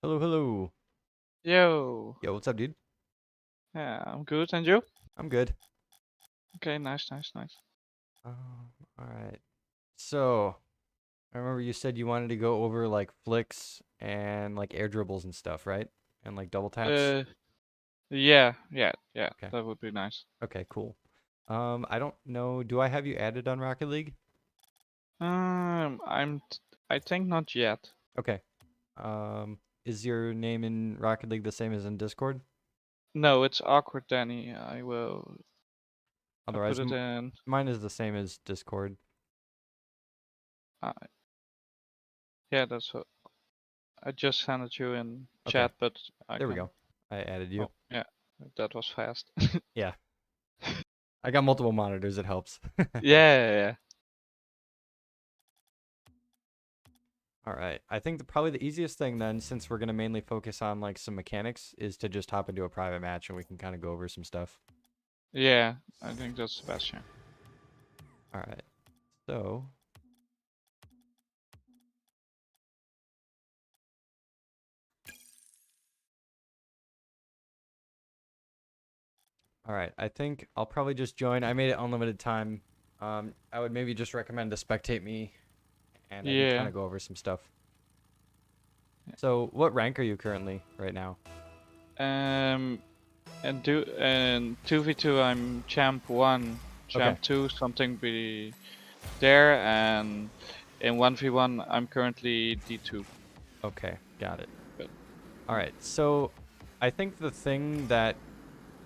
Hello, hello. Yo. Yo, what's up, dude? Yeah, I'm good. And you? I'm good. Okay, nice. All right. So, I remember you said you wanted to go over like flicks and like air dribbles and stuff, right? And like double taps. Uh, yeah. Okay. That would be nice. Okay, cool. I don't know. Do I have you added on Rocket League? I think not yet. Okay. Is your name in Rocket League the same as in Discord? No, it's awkward, Danny. I put Otherwise, it in. mine is the same as Discord. Uh, yeah, that's what I just sent it you in Okay. chat, but I There we can. go. I added you. Oh, yeah, that was fast. Yeah. I got multiple monitors. It helps. Yeah. All right. I think probably the easiest thing then, since we're going to mainly focus on like some mechanics, is to just hop into a private match and we can kind of go over some stuff. Yeah, I think that's the best. Yeah. All right. So, all right. I think I'll probably just join. I made it unlimited time. I would maybe just recommend to spectate me and I can kind Yeah. of go over some stuff. So, what rank are you currently right now? Um, and 2v2 I'm champ 1, Okay. champ 2 something be there, and in 1v1 I'm currently D2. Okay. Got it. But All right. So, I think the thing that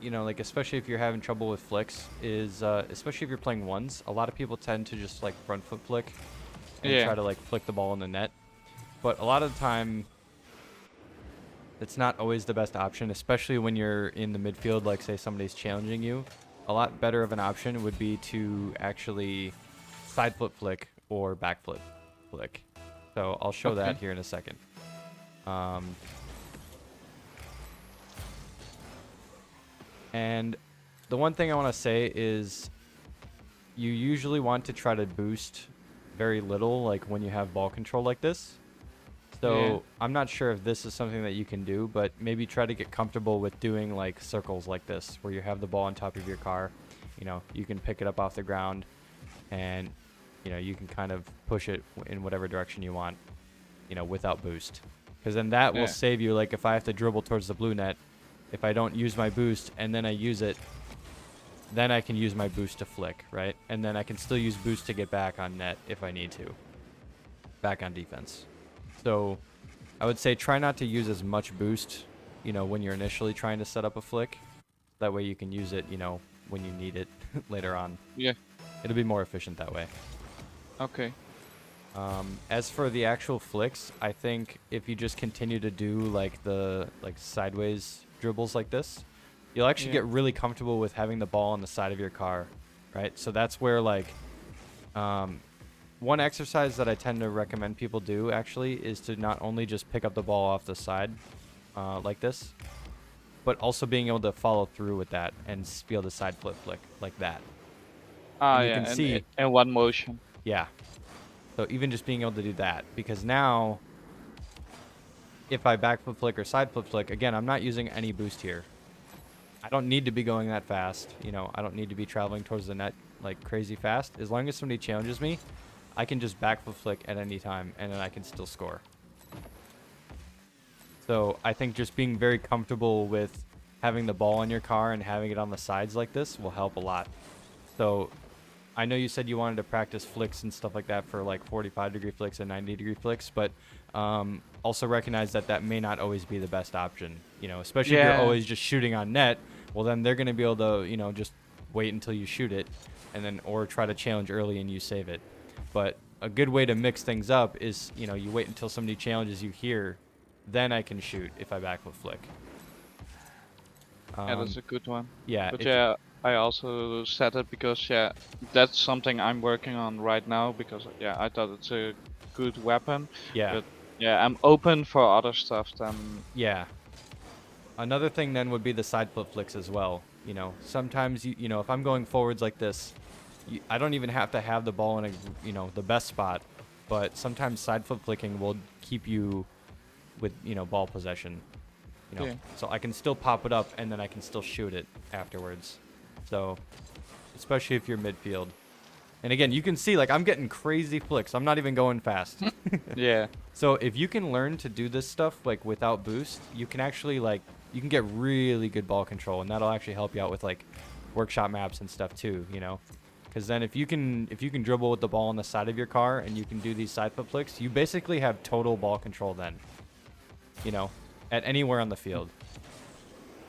like especially if you're having trouble with flicks is especially if you're playing ones, a lot of people tend to just like front foot flick and try yeah, to like flick the ball in the net. But a lot of the time it's not always the best option, especially when you're in the midfield, like say somebody's challenging you. A lot better of an option would be to actually side flip flick or back flip flick. So I'll show that okay, here in a second. Um, and the one thing I want to say is you usually want to try to boost very little, like when you have ball control like this. yeah, So I'm not sure if this is something that you can do, but maybe try to get comfortable with doing like circles like this, where you have the ball on top of your car. You can pick it up off the ground, and you can kind of push it in whatever direction you want, without boost. Because then that will yeah, save you. Like if I have to dribble towards the blue net, if I don't use my boost and then I use it, then I can use my boost to flick, right? And then I can still use boost to get back on net if I need to. Back on defense. So I would say try not to use as much boost, when you're initially trying to set up a flick. That way you can use it, when you need it later on. yeah, It'll be more efficient that way. okay, As for the actual flicks, I think if you just continue to do like the sideways dribbles like this, you'll actually yeah, get really comfortable with having the ball on the side of your car, right? So that's where like um, one exercise that I tend to recommend people do actually is to not only just pick up the ball off the side like this, but also being able to follow through with that and be able to side flip flick like that. And you yeah, can see, and one motion. yeah. So even just being able to do that, because now if I backflip flick or side flip flick, again, I'm not using any boost here. I don't need to be going that fast. I don't need to be traveling towards the net like crazy fast. As long as somebody challenges me, I can just backflip flick at any time and then I can still score. So I think just being very comfortable with having the ball in your car and having it on the sides like this will help a lot. So I know you said you wanted to practice flicks and stuff like that for like 45-degree flicks and 90-degree flicks, but also recognize that that may not always be the best option. Especially if you're Yeah, always just shooting on net. Well, then they're going to be able to, just wait until you shoot it, and then or try to challenge early and you save it. But a good way to mix things up is, you wait until somebody challenges you here, then I can shoot if I backflip flick. yeah, that's a good one. Yeah, But if yeah, I also said it because yeah, that's something I'm working on right now because yeah, I thought it's a good weapon, yeah, but yeah, I'm open for other stuff than yeah. Another thing then would be the side flip flicks as well. Sometimes if I'm going forwards like this, I don't even have to have the ball in the best spot, but sometimes side flip flicking will keep you with ball possession. Yeah. So I can still pop it up and then I can still shoot it afterwards. So especially if you're midfield. And again, you can see like I'm getting crazy flicks. I'm not even going fast. Yeah. So if you can learn to do this stuff like without boost, you can actually you can get really good ball control, and that'll actually help you out with like workshop maps and stuff too, Because then if you can dribble with the ball on the side of your car and you can do these side foot flicks, you basically have total ball control then. At anywhere on the field.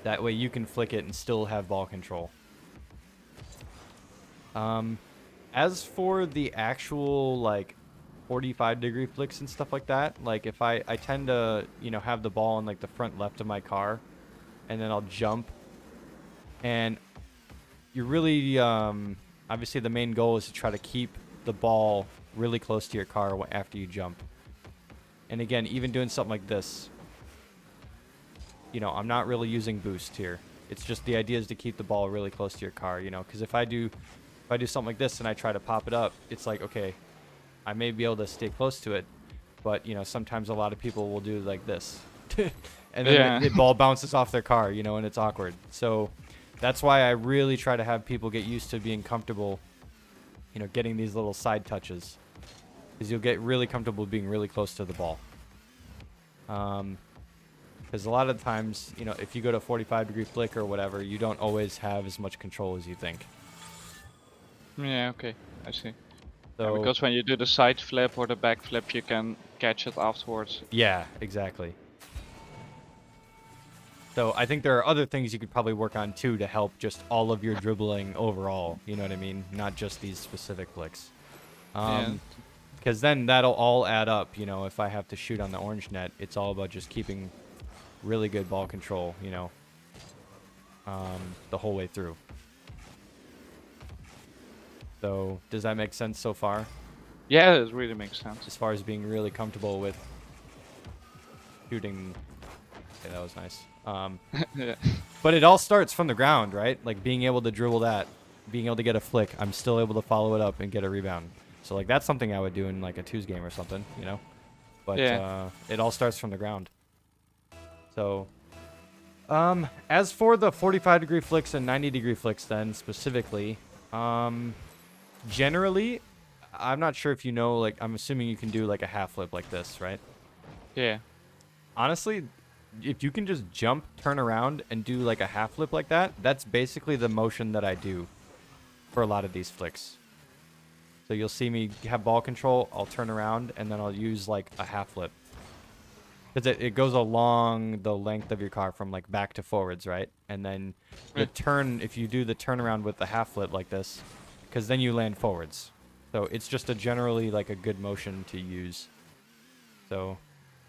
That way you can flick it and still have ball control. As for the actual like 45-degree flicks and stuff like that, like if I tend to have the ball in like the front left of my car, and then I'll jump, and you're really obviously the main goal is to try to keep the ball really close to your car after you jump. And again, even doing something like this, I'm not really using boost here. It's just the idea is to keep the ball really close to your car, because if I do something like this and I try to pop it up, it's like, okay, I may be able to stay close to it, but sometimes a lot of people will do like this, and then the ball bounces off their car, and it's awkward. So that's why I really try to have people get used to being comfortable, getting these little side touches, because you'll get really comfortable being really close to the ball. Because a lot of times, if you go to 45-degree flick or whatever, you don't always have as much control as you think. Yeah, okay, I see. So, Yeah, because when you do the side flip or the back flip, you can catch it afterwards. Yeah, exactly. So I think there are other things you could probably work on too to help just all of your dribbling overall. You know what I mean? Not just these specific flicks. Because then that'll all add up. If I have to shoot on the orange net, it's all about just keeping really good ball control. The whole way through. So does that make sense so far? Yeah, it really makes sense. As far as being really comfortable with shooting. Okay, that was nice. Yeah. But it all starts from the ground, right? Like being able to dribble that, being able to get a flick. I'm still able to follow it up and get a rebound. So like that's something I would do in like a twos game or something, But it all starts from the ground. So as for the 45-degree flicks and 90-degree flicks then specifically, generally, I'm not sure if like I'm assuming you can do like a half flip like this, right? Yeah. Honestly, if you can just jump, turn around, and do like a half flip like that, that's basically the motion that I do for a lot of these flicks. So you'll see me have ball control, I'll turn around, and then I'll use like a half flip. Because it goes along the length of your car from like back to forwards, right? And then the turn, if you do the turnaround with the half flip like this, because then you land forwards. So it's just a generally like a good motion to use. So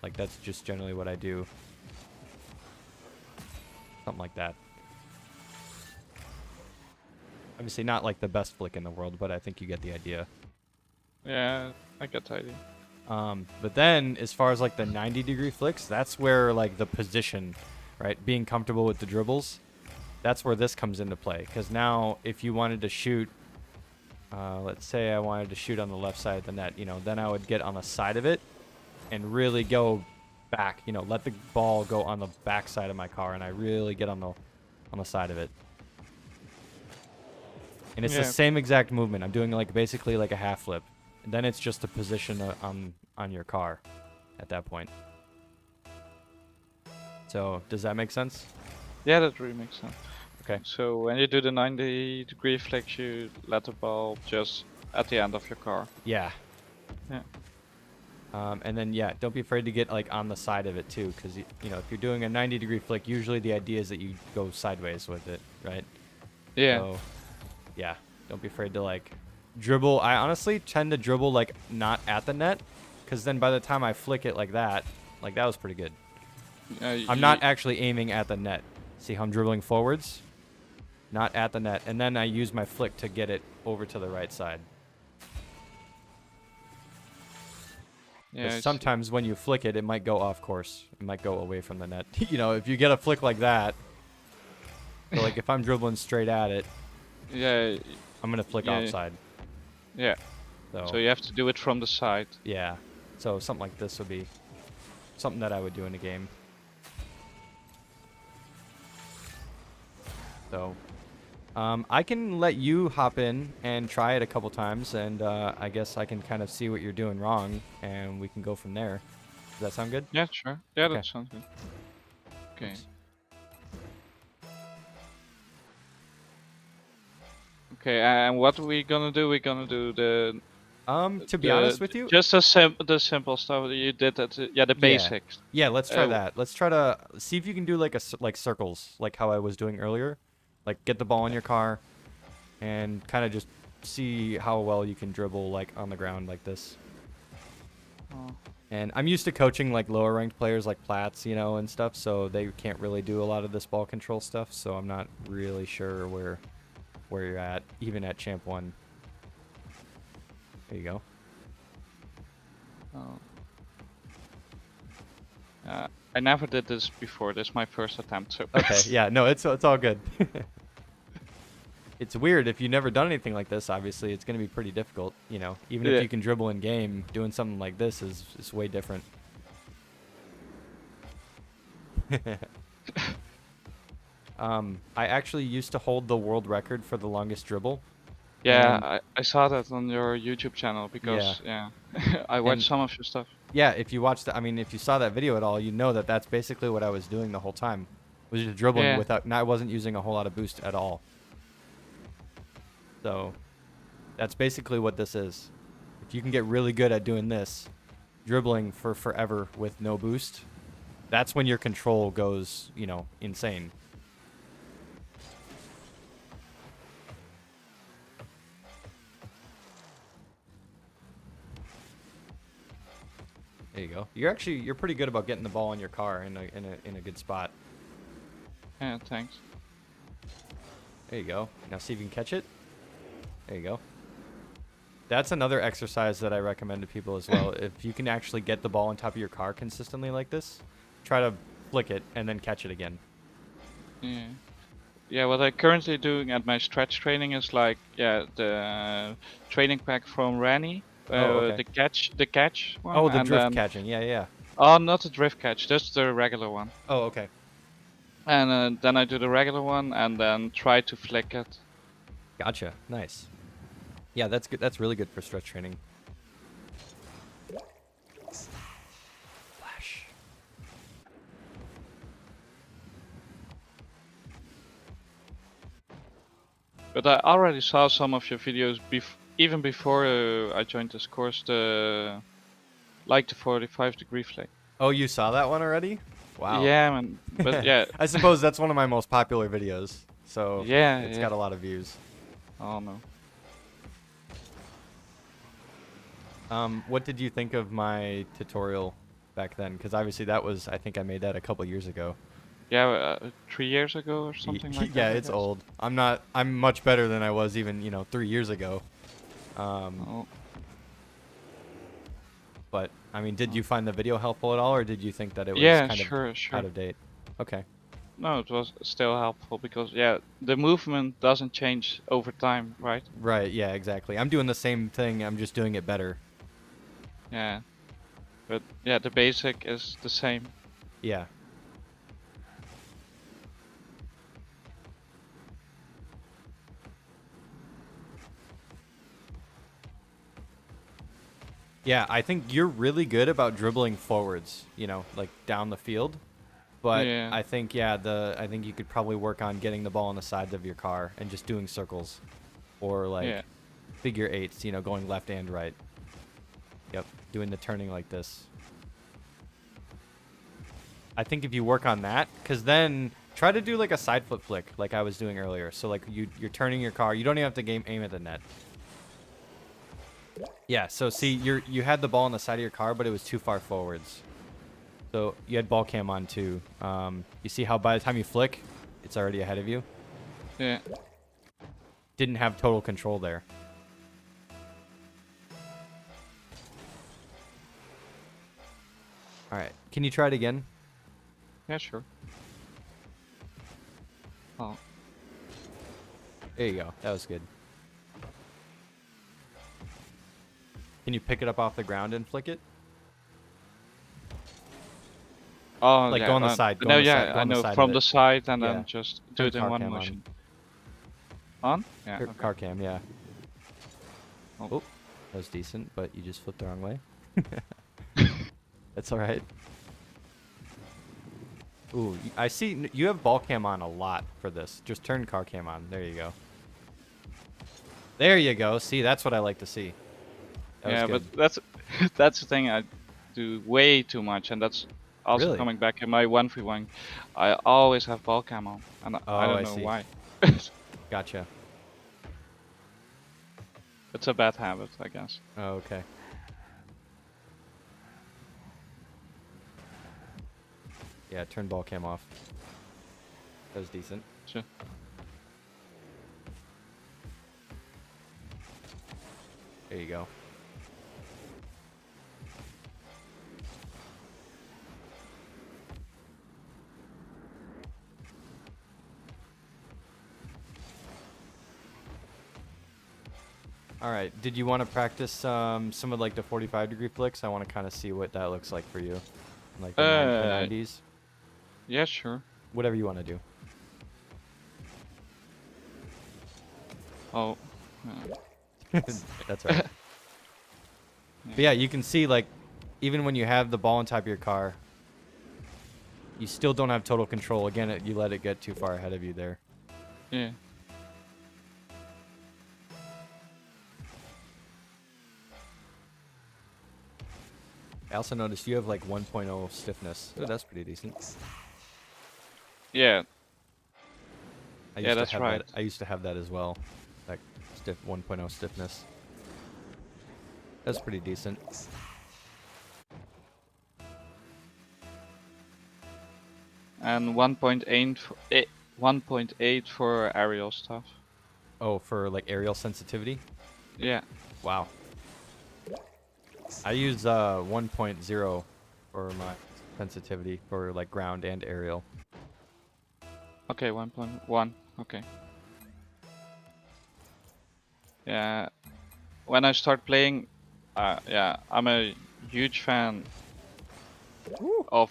like that's just generally what I do. Something like that. Obviously not like the best flick in the world, but I think you get the idea. Yeah, I get the idea. But then as far as like the 90-degree flicks, that's where like the position, right? Being comfortable with the dribbles, that's where this comes into play. Because now if you wanted to shoot, let's say I wanted to shoot on the left side of the net, then I would get on the side of it and really go back, let the ball go on the back side of my car, and I really get on the side of it. And it's the same exact movement. I'm doing like basically like a half flip. And then it's just the position on your car at that point. So does that make sense? Yeah, that really makes sense. Okay. So when you do the 90-degree flick, you let the ball just at the end of your car. Yeah. Yeah. And then, don't be afraid to get like on the side of it too, because if you're doing a 90-degree flick, usually the idea is that you go sideways with it, right? Yeah. So, don't be afraid to like dribble. I honestly tend to dribble like not at the net, because then by the time I flick it like that was pretty good. I'm not actually aiming at the net. See how I'm dribbling forwards? Not at the net. And then I use my flick to get it over to the right side. Yeah, sometimes when you flick it, it might go off course. It might go away from the net. If you get a flick like that, so like if I'm dribbling straight at it, I'm going to flick offside. Yeah. So you have to do it from the side. Yeah. So something like this would be something that I would do in a game. So, I can let you hop in and try it a couple times, and I guess I can kind of see what you're doing wrong, and we can go from there. Does that sound good? Yeah, sure. Yeah, Okay. that sounds good. Okay. Oops. Okay, and what we gonna do? We're gonna do the To be honest with you, just the simple stuff that you did. Yeah, the yeah, basics. yeah. Let's try Uh, that. Let's try to see if you can do like like circles, like how I was doing earlier. Like get the ball in your car, and kind of just see how well you can dribble like on the ground like this. oh. And I'm used to coaching like lower ranked players like Plats, you know, and stuff, so they can't really do a lot of this ball control stuff, so I'm not really sure where you're at, even at Champ 1. There you go. Oh. I never did this before. This is my first attempt. So. Okay, yeah, no, it's all good. It's weird if you've never done anything like this. Obviously, it's going to be pretty difficult, you know. Even Yeah. if you can dribble in game, doing something like this is way different. I actually used to hold the world record for the longest dribble. Yeah, And I saw that on your YouTube channel because I watched And- some of your stuff. yeah, if you watched, I mean, if you saw that video at all, you know that that's basically what I was doing the whole time. Was just dribbling Yeah. without. I wasn't using a whole lot of boost at all. So, that's basically what this is. If you can get really good at doing this, dribbling for forever with no boost, that's when your control goes, you know, insane. There you go. You're pretty good about getting the ball in your car in a good spot. Yeah, thanks. There you go. Now see if you can catch it. There you go. That's another exercise that I recommend to people as well. If you can actually get the ball on top of your car consistently like this, try to flick it and then catch it again. Yeah. Yeah, what I'm currently doing at my stretch training is like, the training pack from Rani, Okay. the catch one. Oh, the and drift then, catching. Yeah, yeah. Oh, not the drift catch, just the regular one. Oh, okay. And then I do the regular one and then try to flick it. Gotcha. Nice. Yeah, that's good. That's really good for stretch training. Flash. But I already saw some of your videos even before I joined this course, like the 45-degree flick. Oh, you saw that one already? Wow. Yeah, man. But yeah. I suppose that's one of my most popular videos. So Yeah, it's yeah. got a lot of views. Oh no. What did you think of my tutorial back then? Because obviously that was, I think I made that a couple years ago. Yeah, 3 years ago or something like that. Yeah, I it's guess. old. I'm much better than I was even, 3 years ago. Oh. But I mean, did you find the video helpful at all, or did you think that it was Yeah, kind sure, of sure. out of date? Okay. No, it was still helpful because the movement doesn't change over time, right? Right, yeah, exactly. I'm doing the same thing, I'm just doing it better. Yeah. But yeah, the basic is the same. Yeah. Yeah, I think you're really good about dribbling forwards, like down the field. But Yeah. I think I think you could probably work on getting the ball on the sides of your car and just doing circles or like Yeah. figure eights, going left and right. Yep, doing the turning like this. I think if you work on that, because then try to do like a side flip flick like I was doing earlier. So like you're turning your car. You don't even have to aim at the net. Yeah, so see, you had the ball on the side of your car, but it was too far forwards. So you had ball cam on too. You see how by the time you flick, it's already ahead of you? Yeah. Didn't have total control there. Alright, can you try it again? Yeah, sure. Oh. There you go, that was good. Can you pick it up off the ground and flick it? Oh, Like yeah. go on the side. Go no, on the side. yeah, Go I on the know. side From of the it. side and Yeah. then just do Turn it in car one cam motion. On? Yeah. Okay. Car cam, yeah. Oh. Oh, that was decent, but you just flipped the wrong way. That's all right. Ooh, I see you have ball cam on a lot for this. Just turn car cam on. There you go. There you go. See, that's what I like to see. That was Yeah, good. but that's that's the thing I do way too much, and that's also Really? coming back in my 1v1. I always have ball cam on, and I Oh, don't I know see. why. Gotcha. It's a bad habit, I guess. Oh, okay. Yeah, turn ball cam off. That was decent. Sure. There you go. All right. Did you want to practice some of like the 45-degree flicks? I want to kind of see what that looks like for you, like the 90s. Yeah, sure. Whatever you want to do. Oh. That's right. But yeah, you can see like, even when you have the ball on top of your car, you still don't have total control. Again, you let it get too far ahead of you there. Yeah. I also noticed you have like 1.0 stiffness. Oh, that's pretty decent. Yeah. I Yeah, used that's to have right. that. I used to have that as well. Like 1.0 stiffness. That's pretty decent. And 1.8 for aerial stuff. Oh, for like aerial sensitivity? Yeah. Wow. I use 1.0 for my sensitivity for like ground and aerial. Okay, 1.1. Okay. Yeah. When I start playing, yeah, I'm a huge fan of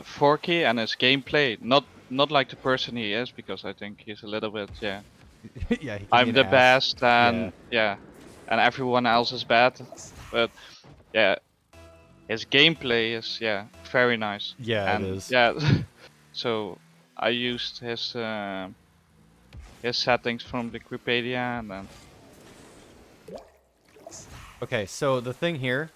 Forky and his gameplay. Not like the person he is, because I think he's a little bit, yeah. Yeah, he can be I'm an the ass. best, and yeah, and everyone else is bad. But yeah, his gameplay is, yeah, very nice. Yeah, and it is. yeah, so I used his settings from the Wikipedia, and then Okay, so the thing here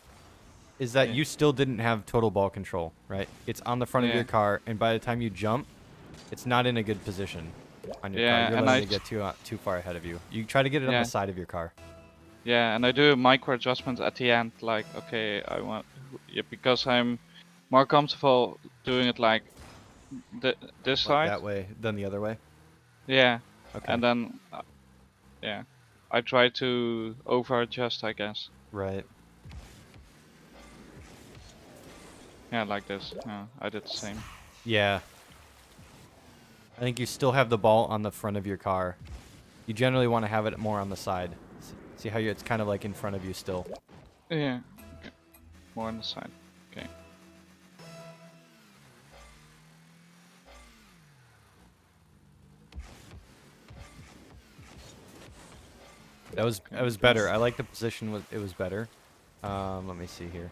is that Yeah. you still didn't have total ball control, right? It's on the front of Yeah. your car, and by the time you jump, it's not in a good position on your Yeah, car. You're and letting it get too far ahead of you. You try to get it on Yeah. the side of your car. Yeah, and I do a micro adjustment at the end, like, okay, I want, yeah, because I'm more comfortable doing it like this side. That way, then the other way. Yeah, Okay. and then yeah, I try to over adjust, I guess. Right. Yeah, like this. Yeah, I did the same. Yeah. I think you still have the ball on the front of your car. You generally want to have it more on the side. See how it's kind of like in front of you still. Yeah, okay. More on the side. Okay. That was better. I like the position. It was better. Let me see here.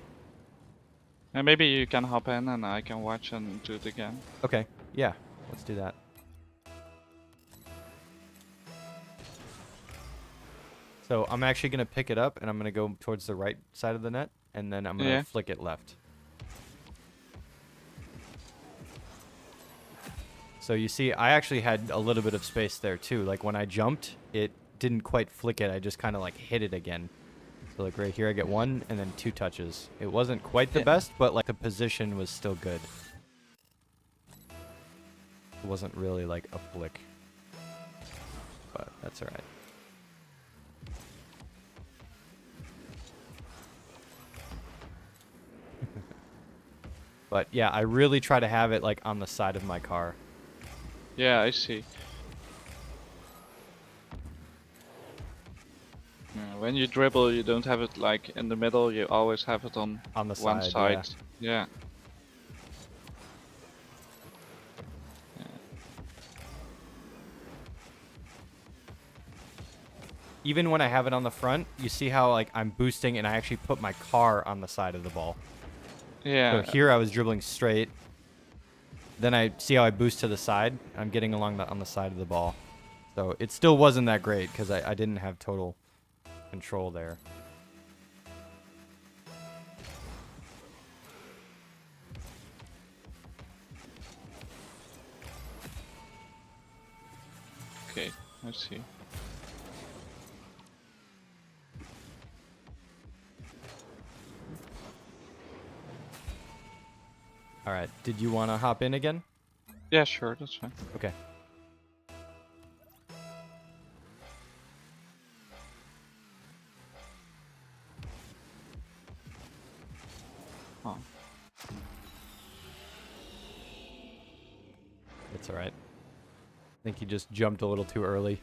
And maybe you can hop in and I can watch and do it again. Okay. Yeah. Let's do that. So I'm actually going to pick it up and I'm going to go towards the right side of the net and then I'm going to flick it left. So you see, I actually had a little bit of space there too. Like when I jumped, it didn't quite flick it. I just kind of like hit it again. So like right here, I get one and then 2 touches. It wasn't quite the best, but like the position was still good. It wasn't really like a flick, but that's all right. But yeah, I really try to have it like on the side of my car. Yeah, I see. Yeah, when you dribble, you don't have it like in the middle. You always have it on On the one side, side. Yeah. even when I have it on the front, you see how like I'm boosting and I actually put my car on the side of the ball. Yeah. So here I was dribbling straight. Then I see how I boost to the side. I'm getting along on the side of the ball. So it still wasn't that great because I didn't have total control there. Okay, let's see. All right. Did you want to hop in again? Yeah, sure, that's fine. Okay. Oh. It's all right. I think he just jumped a little too early.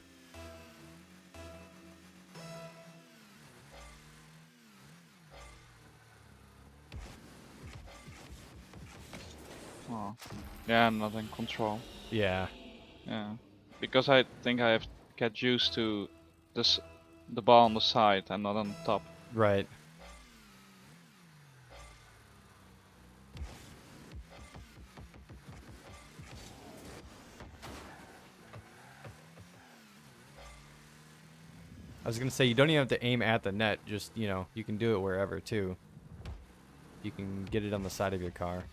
Oh. Yeah, I'm not in control. Yeah. Yeah. Because I think I have to get used to this, the ball on the side and not on top. Right. I was gonna say you don't even have to aim at the net. Just you can do it wherever too. You can get it on the side of your car.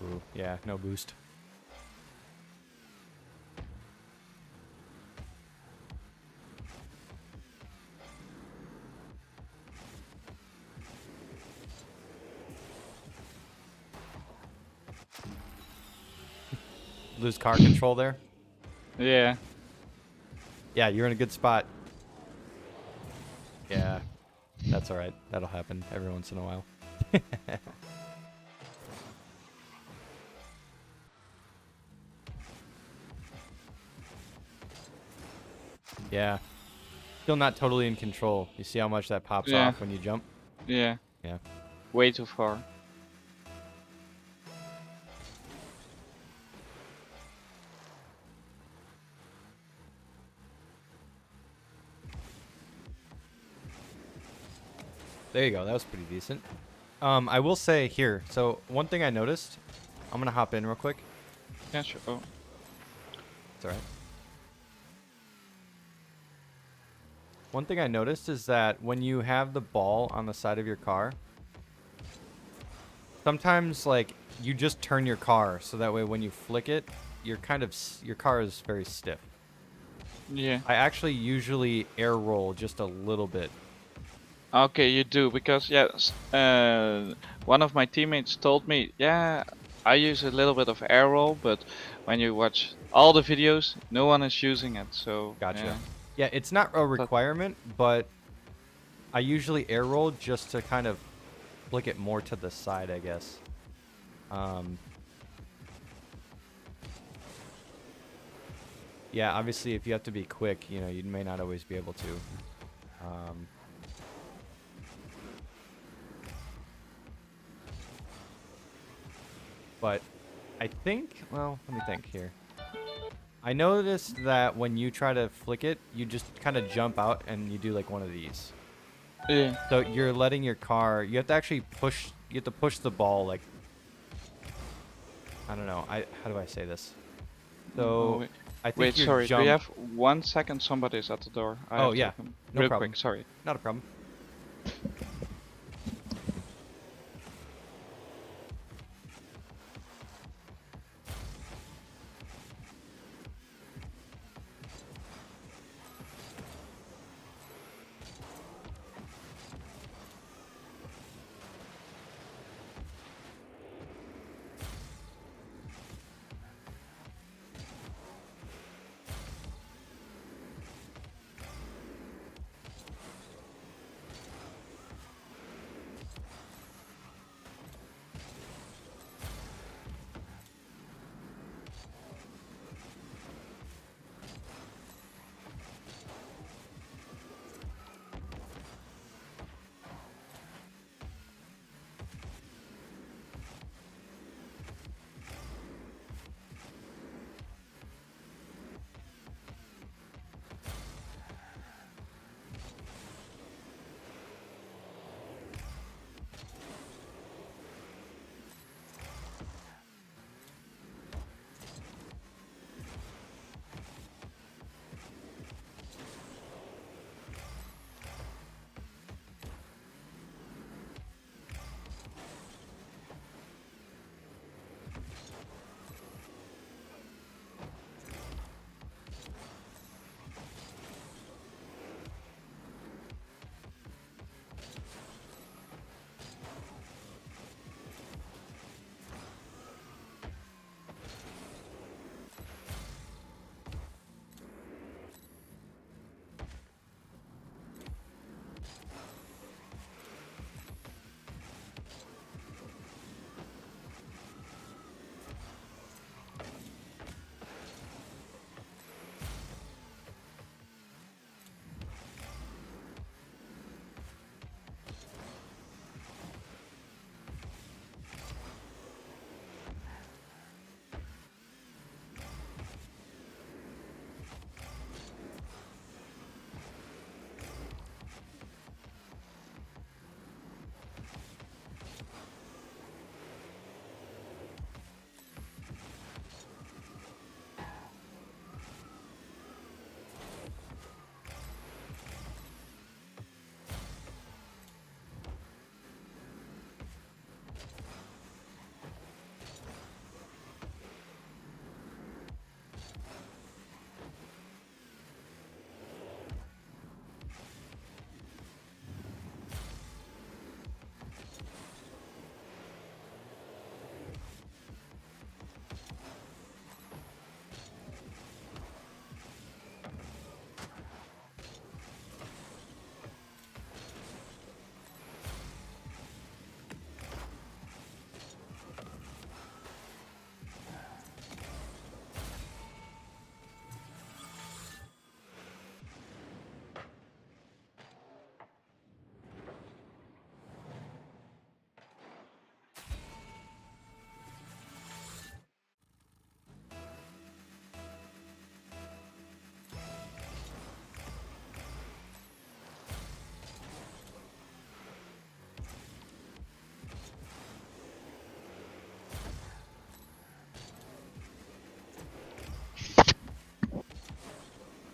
Ooh, yeah, no boost. Lose car control there. Yeah. Yeah, you're in a good spot. Yeah, that's all right. That'll happen every once in a while. Yeah. Still not totally in control. You see how much that pops Yeah. off when you jump? Yeah. Yeah. Way too far. There you go. That was pretty decent. I will say here. So one thing I noticed. I'm gonna hop in real quick. Yeah, sure. Oh. It's all right. One thing I noticed is that when you have the ball on the side of your car, sometimes like you just turn your car so that way when you flick it, your car is very stiff. Yeah. I actually usually air roll just a little bit. Okay, you do, because yes, one of my teammates told me, yeah, I use a little bit of air roll, but when you watch all the videos, no one is using it. So Gotcha. Yeah, it's not a requirement, but I usually air roll just to kind of flick it more to the side, I guess. Yeah, obviously, if you have to be quick, you may not always be able to. But I think, well, let me think here. I noticed that when you try to flick it, you just kind of jump out and you do like one of these. yeah. So you're letting your car, you have to actually push, you have to push the ball like, I don't know, how do I say this? So Oh, wait. I think Wait, your sorry. jump. Do you have 1 second? Somebody's at the door. I Oh have to yeah, come no real problem. quick. Sorry. Not a problem.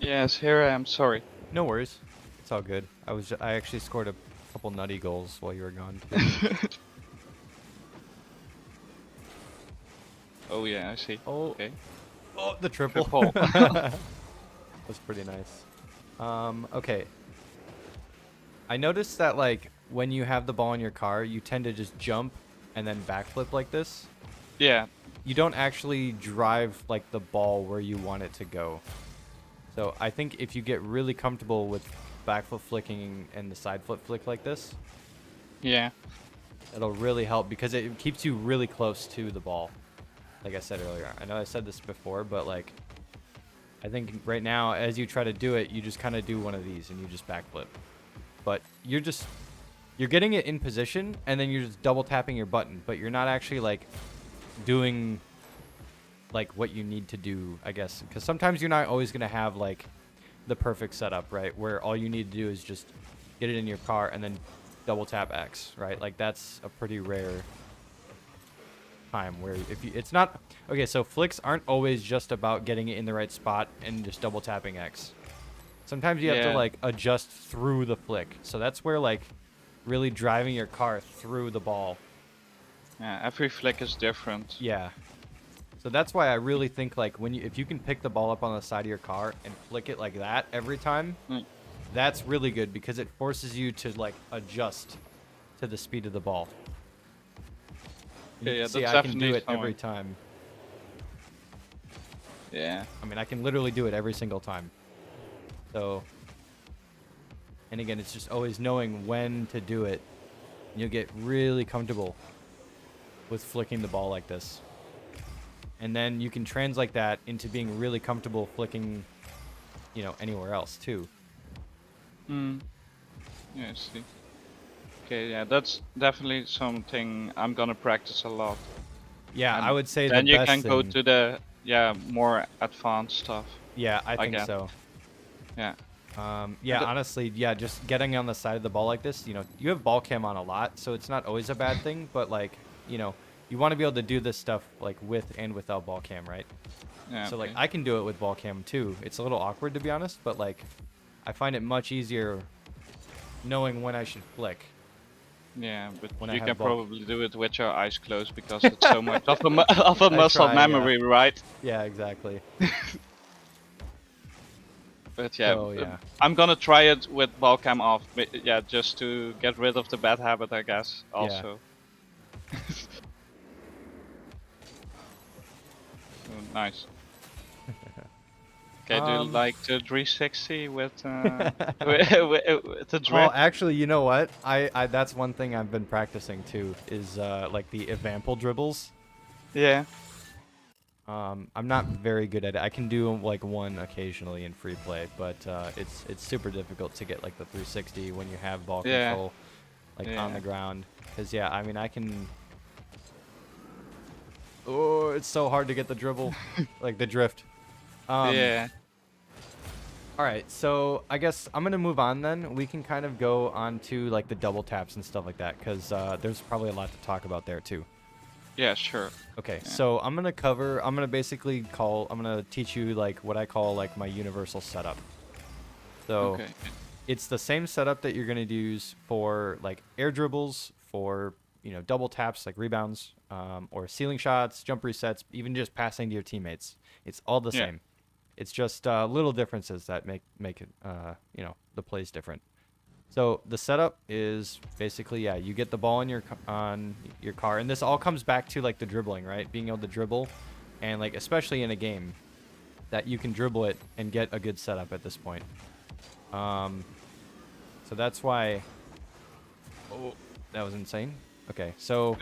Yes, here I am. Sorry. No worries. It's all good. I actually scored a couple nutty goals while you were gone too. Oh yeah, I see. Oh, Okay. oh, the triple. Triple. Was pretty nice. Okay. I noticed that like when you have the ball in your car, you tend to just jump and then backflip like this. Yeah. You don't actually drive like the ball where you want it to go. So I think if you get really comfortable with backflip flicking and the side flip flick like this, Yeah. it'll really help because it keeps you really close to the ball. Like I said earlier. I know I said this before, but like I think right now as you try to do it, you just kind of do one of these and you just backflip. But you're getting it in position and then you're just double tapping your button, but you're not actually like doing like what you need to do, I guess, because sometimes you're not always going to have like the perfect setup, right, where all you need to do is just get it in your car and then double tap X, right? Like that's a pretty rare time where if you, it's not okay, so flicks aren't always just about getting it in the right spot and just double tapping X. Sometimes you have to like adjust through the flick, so that's where like really driving your car through the ball. Yeah. Every flick is different. Yeah. So that's why I really think like if you can pick the ball up on the side of your car and flick it like that every time, that's really good because it forces you to like adjust to the speed of the ball. Yeah, See, that's I can do definitely it every time. Yeah. I mean, I can literally do it every single time. So, and again, it's just always knowing when to do it. You'll get really comfortable with flicking the ball like this. And then you can translate that into being really comfortable flicking, you know, anywhere else too. Yeah, I see. Okay, yeah, that's definitely something I'm gonna practice a lot. Yeah, And I would say then the you best can go thing. to the more advanced stuff. Yeah, I think Again. so. Yeah. Yeah, honestly, yeah, just getting on the side of the ball like this, you know, you have ball cam on a lot, so it's not always a bad thing, but like, you know, you want to be able to do this stuff like with and without ball cam, right? Yeah. So like okay. I can do it with ball cam too. It's a little awkward to be honest, but like I find it much easier knowing when I should flick. Yeah, but when I you have can bulk. probably do it with your eyes closed because it's so much of a I muscle try, yeah. memory, right? Yeah, exactly. But yeah, So, yeah. I'm gonna try it with ball cam off. Yeah, just to get rid of the bad habit, I guess. Also. Oh, nice. Okay, do you like the 360 with with the Oh, drip? actually, you know what? I that's one thing I've been practicing too is like the evample dribbles. Yeah. I'm not very good at it. I can do like one occasionally in free play, but it's super difficult to get like the 360 when you have ball control like on the ground. Cause yeah, I mean I can. Oh, it's so hard to get the dribble, like the drift. Yeah. All right, so I guess I'm gonna move on then. We can kind of go on to like the double taps and stuff like that, cause there's probably a lot to talk about there too. Yeah, sure. Okay, Yeah. so I'm gonna teach you like what I call like my universal setup. So Okay. it's the same setup that you're gonna use for like air dribbles, for double taps like rebounds, or ceiling shots, jump resets, even just passing to your teammates. It's all the same. It's just little differences that make it the plays different. So the setup is basically, yeah, you get the ball on your car, and this all comes back to like the dribbling, right? Being able to dribble, and like especially in a game, that you can dribble it and get a good setup at this point. So that's why. Oh, that was insane. Okay, so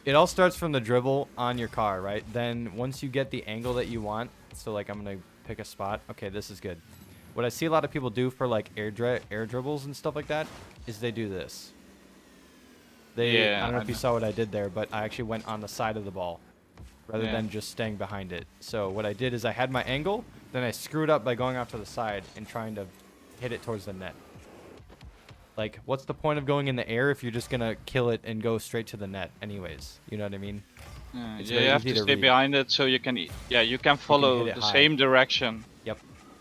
it all starts from the dribble on your car, right? Then once you get the angle that you want, so like I'm gonna pick a spot. Okay, this is good. What I see a lot of people do for like air dribbles and stuff like that is they do this. I don't know if you saw what I did there, but I actually went on the side of the ball rather than just staying behind it. So what I did is I had my angle, then I screwed up by going out to the side and trying to hit it towards the net. Like, what's the point of going in the air if you're just gonna kill it and go straight to the net anyways? You know what I mean? Yeah, you have to stay behind it so you can follow the same direction. Yep.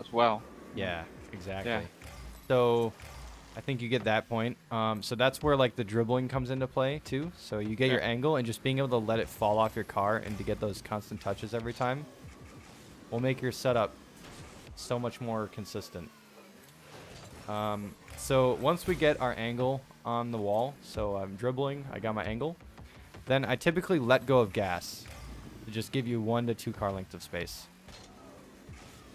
as well. Yeah, exactly. Yeah. So I think you get that point. So that's where like the dribbling comes into play too. So you get your angle, and just being able to let it fall off your car and to get those constant touches every time will make your setup so much more consistent. So once we get our angle on the wall, so I'm dribbling, I got my angle, then I typically let go of gas to just give you 1 to 2 car lengths of space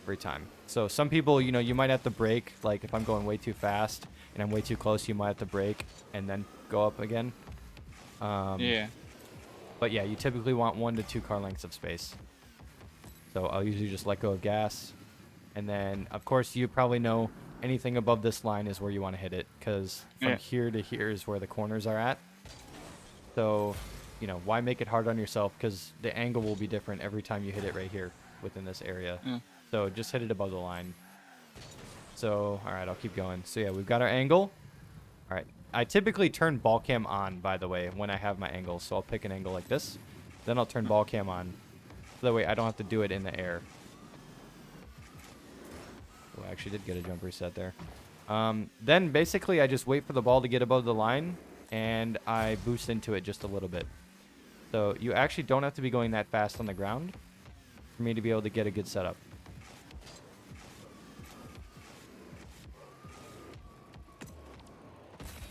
every time. So some people, you know, you might have to brake, like if I'm going way too fast and I'm way too close, you might have to brake and then go up again. Yeah. But yeah, you typically want 1 to 2 car lengths of space. So I'll usually just let go of gas. And then, of course, you probably know anything above this line is where you want to hit it, because from here to here is where the corners are at. So, you know, why make it hard on yourself? Because the angle will be different every time you hit it right here within this area. So just hit it above the line. So, all right, I'll keep going. So yeah, we've got our angle. All right. I typically turn ball cam on, by the way, when I have my angle. So I'll pick an angle like this. Then I'll turn ball cam on. So that way I don't have to do it in the air. Oh, I actually did get a jump reset there. Then basically I just wait for the ball to get above the line, and I boost into it just a little bit. So you actually don't have to be going that fast on the ground for me to be able to get a good setup.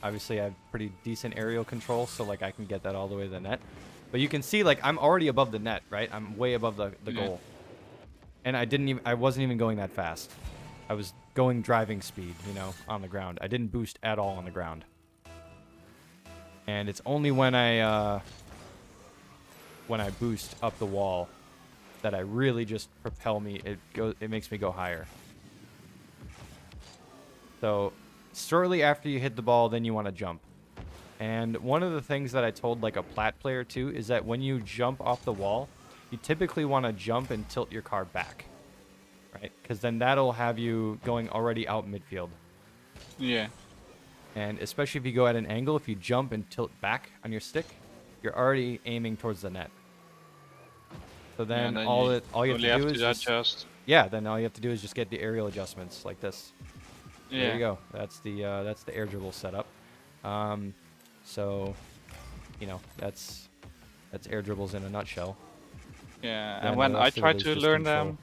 Obviously I have pretty decent aerial control, so like I can get that all the way to the net. But you can see, like, I'm already above the net, right? I'm way above the goal. And I wasn't even going that fast. I was going driving speed, you know, on the ground. I didn't boost at all on the ground. And it's only when I boost up the wall that I really just propel me. It makes me go higher. So shortly after you hit the ball, then you want to jump. And one of the things that I told like a plat player too is that when you jump off the wall, you typically want to jump and tilt your car back, right? Because then that'll have you going already out midfield. Yeah. And especially if you go at an angle, if you jump and tilt back on your stick, you're already aiming towards the net. So then, all you have to do is adjust. Yeah, then all you have to do is just get the aerial adjustments like this. Yeah. There you go. That's the air dribble setup. So, you know, that's air dribbles in a nutshell. Yeah, Then and when the I rest of try it is to just learn control.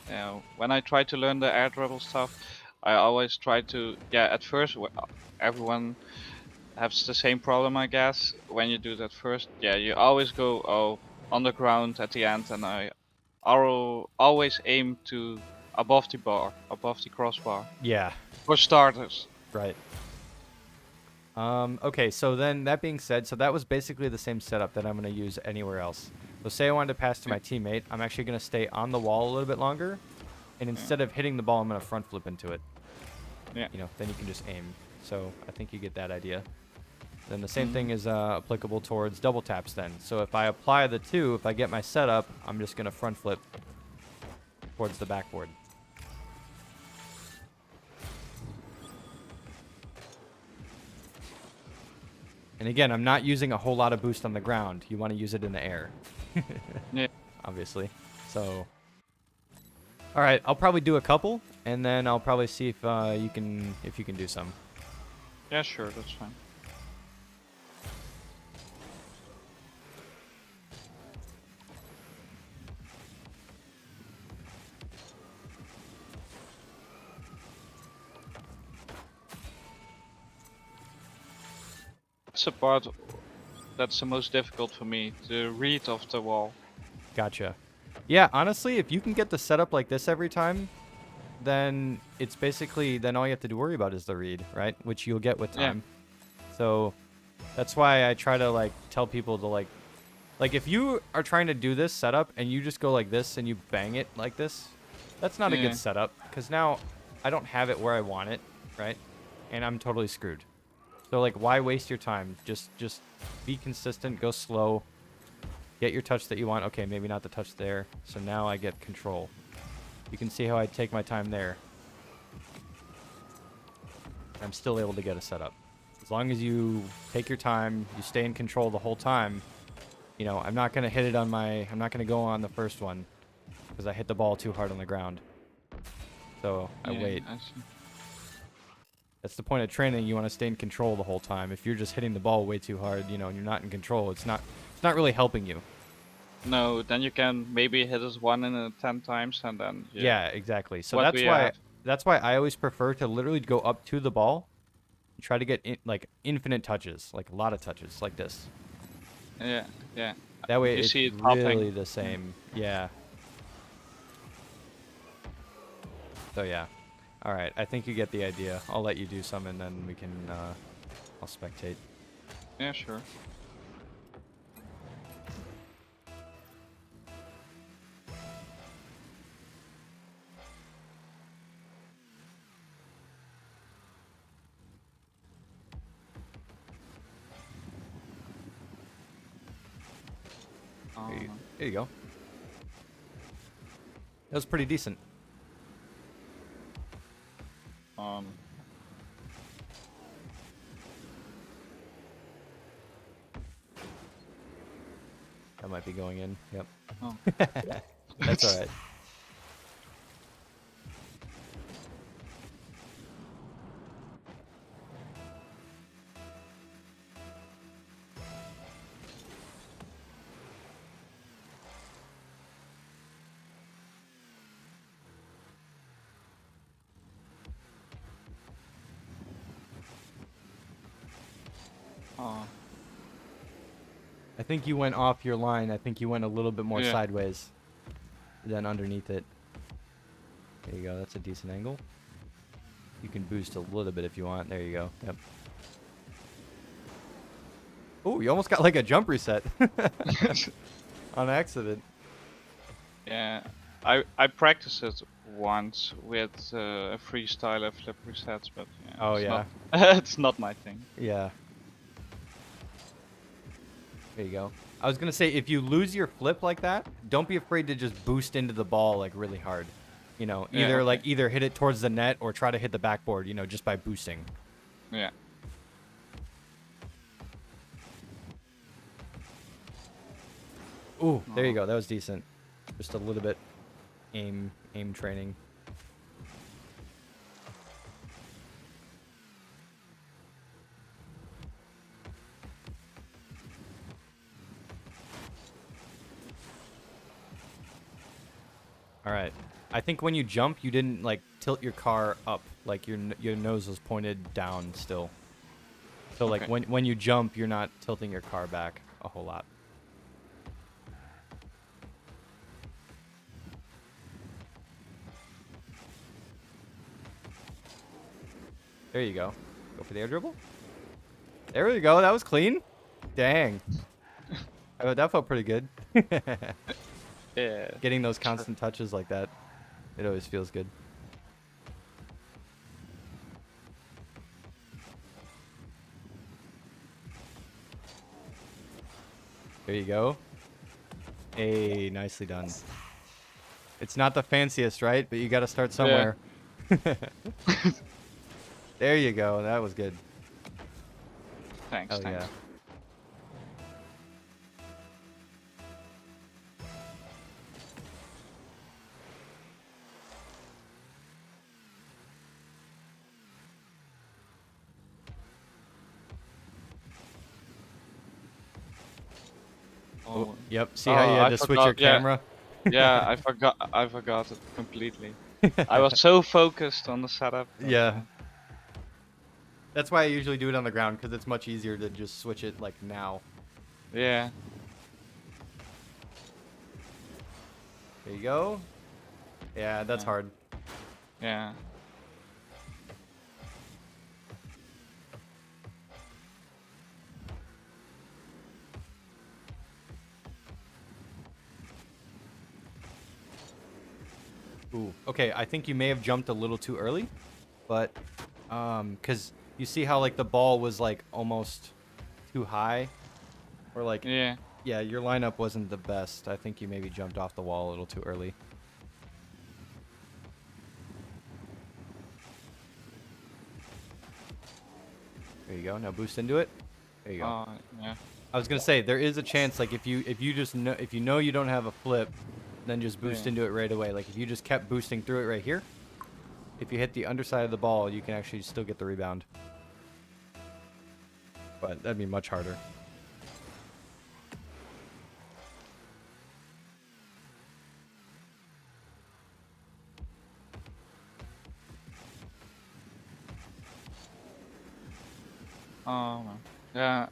them, when I try to learn the air dribble stuff, I always try to, at first, everyone has the same problem, I guess. When you do that first, you always go, on the ground at the end, and I always aim to above the bar, above the crossbar. Yeah. For starters. Right. Okay, so then that being said, so that was basically the same setup that I'm going to use anywhere else. So say I wanted to pass to my teammate, I'm actually going to stay on the wall a little bit longer, and instead of hitting the ball, I'm going to front flip into it. Yeah. You know, then you can just aim. So I think you get that idea. Then the same thing is applicable towards double taps then. So if I apply the two, if I get my setup, I'm just going to front flip towards the backboard. And again, I'm not using a whole lot of boost on the ground. You want to use it in the air. Yeah. Obviously. So, all right, I'll probably do a couple, and then I'll probably see if you can do some. Yeah, sure, that's fine. That's the part that's the most difficult for me, the read of the wall. Gotcha. Yeah, honestly, if you can get the setup like this every time, then it's basically, then all you have to worry about is the read, right? Which you'll get with time. Yeah. So that's why I try to like tell people to like if you are trying to do this setup and you just go like this and you bang it like this, that's not a good setup, because now I don't have it where I want it, right? And I'm totally screwed. So like, why waste your time? Just be consistent, go slow, get your touch that you want. Okay, maybe not the touch there. So now I get control. You can see how I take my time there. I'm still able to get a setup. As long as you take your time, you stay in control the whole time. You know, I'm not going to go on the first one because I hit the ball too hard on the ground. So I wait. I see. That's the point of training. You want to stay in control the whole time. If you're just hitting the ball way too hard, you know, and you're not in control, it's not really helping you. No, then you can maybe hit us 1 in 10 times and then Yeah, exactly. So What that's we why have. I always prefer to literally go up to the ball and try to get like infinite touches, like a lot of touches, like this. Yeah, yeah. That way You it's see it popping. really the same. Yeah. So yeah. All right. I think you get the idea. I'll let you do some, and then we can. I'll spectate. Yeah, sure. There you go. That was pretty decent. That might be going in. Yep. Oh. That's all right. Oh. I think you went off your line. I think you went a little bit more Yeah. sideways than underneath it. There you go. That's a decent angle. You can boost a little bit if you want. There you go. Yep. Oh, you almost got like a jump reset on accident. Yeah, I practiced it once with a freestyler flip resets, but yeah, Oh, it's yeah. not, it's not my thing. Yeah. There you go. I was gonna say, if you lose your flip like that, don't be afraid to just boost into the ball like really hard. You know, Yeah, either okay. either hit it towards the net or try to hit the backboard. You know, just by boosting. Yeah. Ooh, there you go. That was decent. Just a little bit aim training. All right. I think when you jump, you didn't like tilt your car up. Like your nose was pointed down still. So like Okay. when you jump, you're not tilting your car back a whole lot. There you go. Go for the air dribble. There we go. That was clean. Dang. Oh, that felt pretty good. Yeah. Getting those constant touches like that, it always feels good. There you go. Hey, nicely done. It's not the fanciest, right? But you got to start somewhere. There you go. That was good. Thanks. Hell Thanks. yeah. Oh, Yep. See how you had I to switch your forgot, yeah. camera? Yeah, I forgot it completely. I was so focused on the setup. that, Yeah. That's why I usually do it on the ground, because it's much easier to just switch it like now. Yeah. There you go. Yeah, that's Yeah. hard. Yeah. Ooh. Okay, I think you may have jumped a little too early, but because you see how like the ball was like almost too high, or like Yeah. yeah, your lineup wasn't the best. I think you maybe jumped off the wall a little too early. There you go. Now boost into it. There you go. Yeah. I was gonna say there is a chance like if you just know if you know you don't have a flip, then just boost Yeah. into it right away. Like if you just kept boosting through it right here, if you hit the underside of the ball, you can actually still get the rebound. But that'd be much harder. Oh, no. Yeah.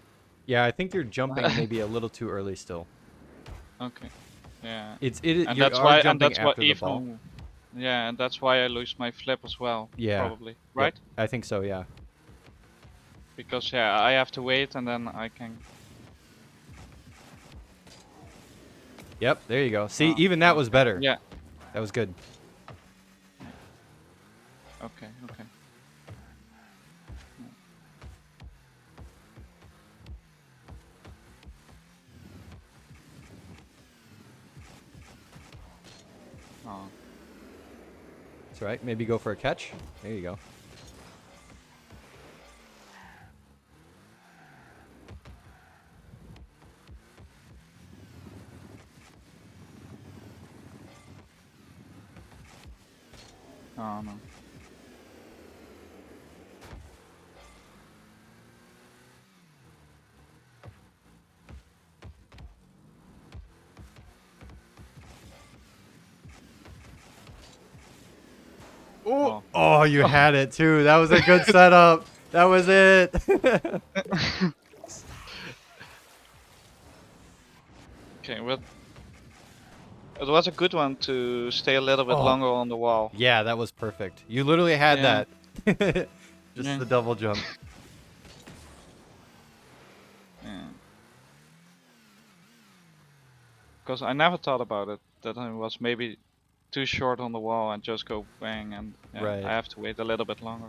Yeah, I think you're jumping maybe a little too early still. Okay. Yeah. And And you that's are why. And jumping that's what after the ball. even. Yeah, and that's why I lose my flip as well. Yeah. Probably. Yep. Right? I think so, yeah. Because yeah, I have to wait and then I can. Yep, there you go. See, even that was better. Yeah. That was good. Okay. Okay. Oh. That's right. Maybe go for a catch. There you go. Oh no. Oh, oh, you had it too. That was a good setup. That was it. Okay, well, it was a good one to stay a little bit longer on the wall. Yeah, that was perfect. You literally had that. Just the double jump. Yeah. Because I never thought about it, that I was maybe too short on the wall and just go bang, and Right. I have to wait a little bit longer.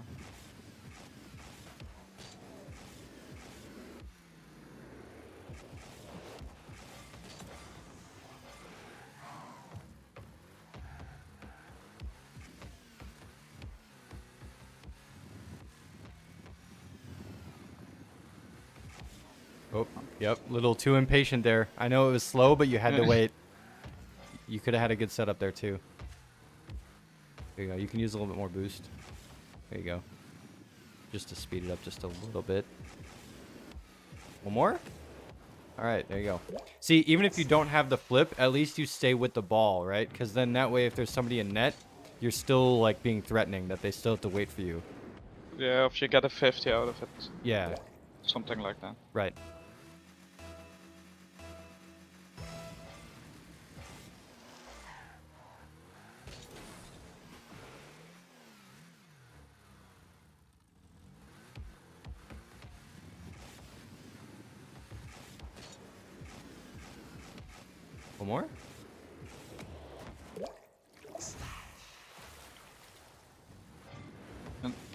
Oh, yep. Little too impatient there. I know it was slow, but you had to wait. You could have had a good setup there too. There you go. You can use a little bit more boost. There you go. Just to speed it up just a little bit. One more? All right, there you go. See, even if you don't have the flip, at least you stay with the ball, right? Because then that way, if there's somebody in net, you're still like being threatening that they still have to wait for you. Yeah, if you get a 50 out of it. Yeah. Something like that. Right. One more?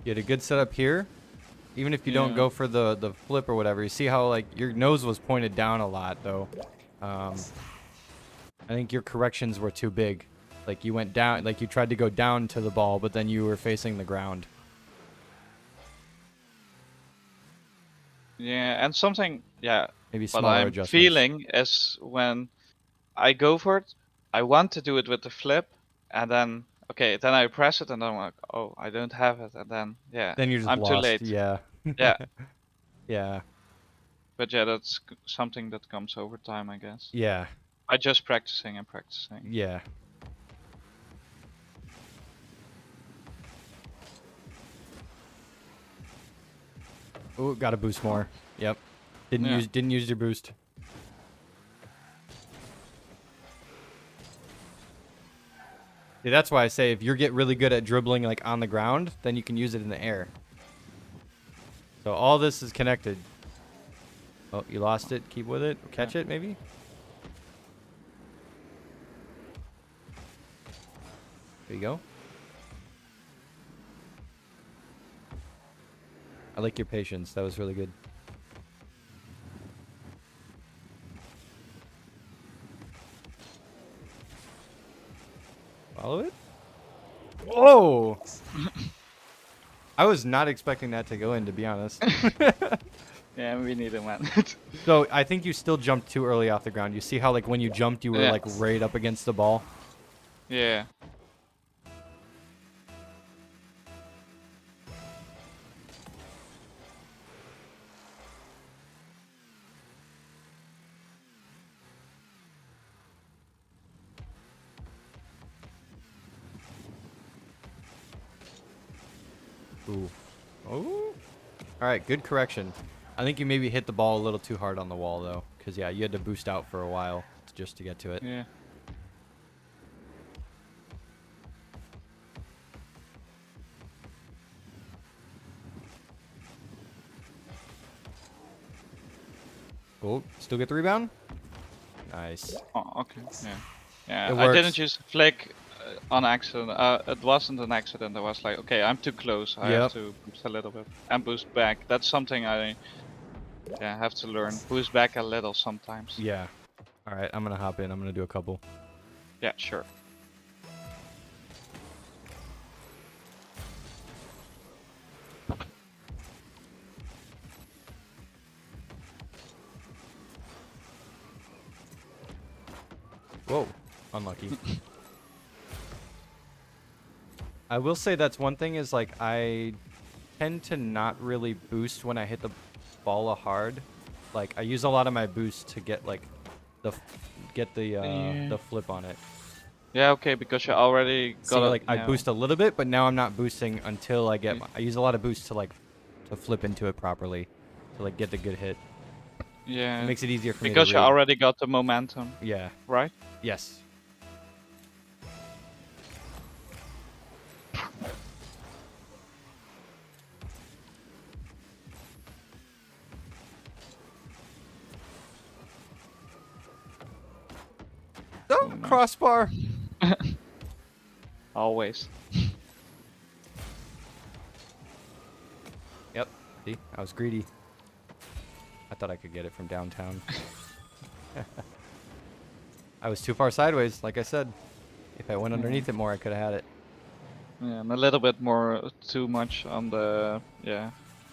You had a good setup here. Even if you don't go for the flip or whatever, you see how like your nose was pointed down a lot though. I think your corrections were too big. Like you went down, like you tried to go down to the ball, but then you were facing the ground. Yeah, and something, Maybe what smaller I'm adjustments. feeling is when I go for it, I want to do it with the flip, and then, okay, then I press it, and then I'm like, oh, I don't have it, and then, Then you're just I'm lost. too late. Yeah. Yeah. Yeah. But yeah, that's something that comes over time, I guess. Yeah. By just practicing and practicing. Yeah. Oh, got to boost more. Yep. Didn't use your boost. See, that's why I say if you get really good at dribbling like on the ground, then you can use it in the air. So all this is connected. Oh, you lost it. Keep with it. Catch it, maybe. There you go. I like your patience. That was really good. Follow it. Whoa! I was not expecting that to go in, to be honest. Yeah, we need a man. So I think you still jumped too early off the ground. You see how like when you jumped, you were like right up against the ball. Yeah. Ooh. Oh. All right, good correction. I think you maybe hit the ball a little too hard on the wall though, because yeah, you had to boost out for a while just to get to it. Yeah. Oh, still get the rebound. Nice. Oh, okay. Yeah. Yeah. It I didn't works. use flick on accident. It wasn't an accident. I was like, okay, I'm too close. I have Yep. to boost a little bit and boost back. That's something I have to learn. Boost back a little sometimes. Yeah. All right, I'm gonna hop in. I'm gonna do a couple. Yeah, sure. Whoa, unlucky. I will say that's one thing is like I tend to not really boost when I hit the ball hard. Like I use a lot of my boost to get like the Yeah. the flip on it. Yeah, okay, because you already See, got it. like I boost a little bit, but now I'm not boosting until I get. I use a lot of boost to like to flip into it properly, to like get the good hit. Yeah. It makes it easier for me to Because you read. already got the momentum, Yeah. right? Yes. Oh, nice. crossbar. Always. Yep. See, I was greedy. I thought I could get it from downtown. I was too far sideways, like I said. If I went underneath it more, I could have had it. Yeah, and a little bit more too much on the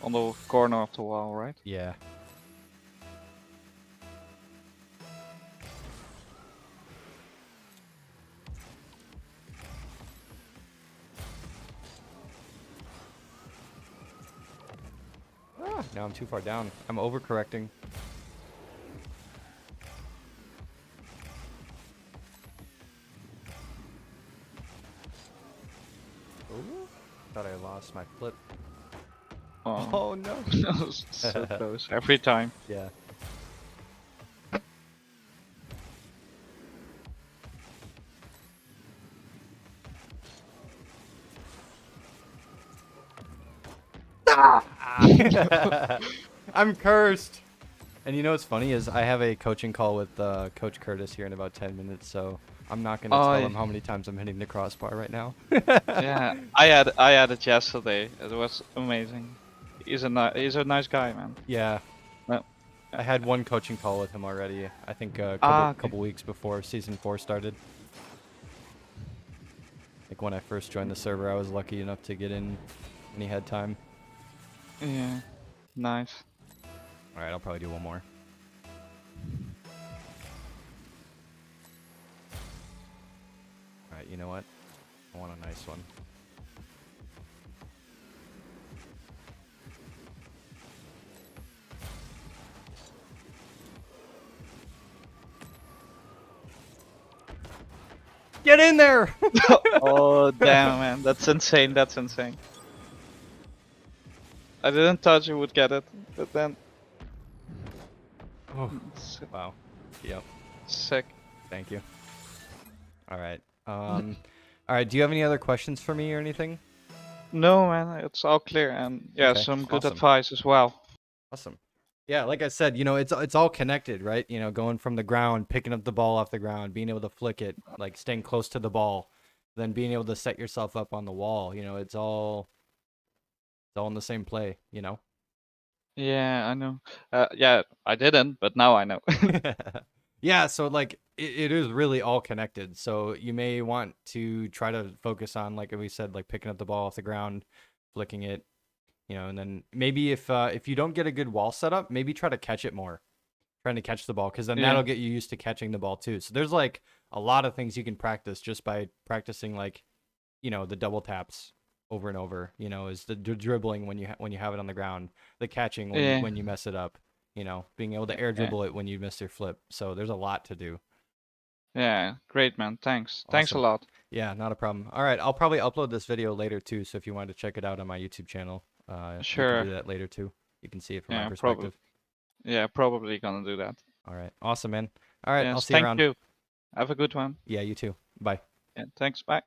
on the corner of the wall, right? Yeah. Ah, now I'm too far down. I'm overcorrecting. Ooh, thought I lost my flip. Oh, Oh no. so close every time. Yeah. I'm cursed. And you know what's funny is I have a coaching call with Coach Curtis here in about 10 minutes, so I'm not gonna tell him how many times I'm hitting the crossbar right now. Yeah, I had it yesterday. It was amazing. He's a nice guy, man. Yeah. No. I had one coaching call with him already. I think a Okay. couple weeks before season 4 started. Like when I first joined the server, I was lucky enough to get in when he had time. Yeah, nice. All right, I'll probably do one more. All right, you know what? I want a nice one. Get in there! Oh damn, man, that's insane. That's insane. I didn't thought you would get it, but then Oh, wow. Yep. sick. Thank you. All right. All right. Do you have any other questions for me or anything? No, man, it's all clear, and yeah, Okay, some good awesome. advice as well. Awesome. Yeah, like I said, you know, it's all connected, right? You know, going from the ground, picking up the ball off the ground, being able to flick it, like staying close to the ball, then being able to set yourself up on the wall. You know, it's all in the same play. You know. Yeah, I know. Yeah, I didn't, but now I know. Yeah, so like it is really all connected. So you may want to try to focus on, like we said, like picking up the ball off the ground, flicking it, you know, and then maybe if you don't get a good wall setup, maybe try to catch it more, trying to catch the ball, because then Yeah. that'll get you used to catching the ball too. So there's like a lot of things you can practice just by practicing, like, you know, the double taps over and over. You know, is the dribbling when you have it on the ground, the catching Yeah. when you mess it up. You know, being able to air dribble it when you miss your flip. So there's a lot to do. Yeah, great, man. Thanks. Thanks a Awesome. lot. Yeah, not a problem. All right, I'll probably upload this video later too. So if you wanted to check it out on my YouTube channel, you can Sure. do that later too. You can see it from my Yeah, perspective. probably gonna do that. All right, awesome, man. All right, I'll Yes, see you thank around. you. Have a good one. Yeah, you too. Bye. Yeah, thanks. Bye.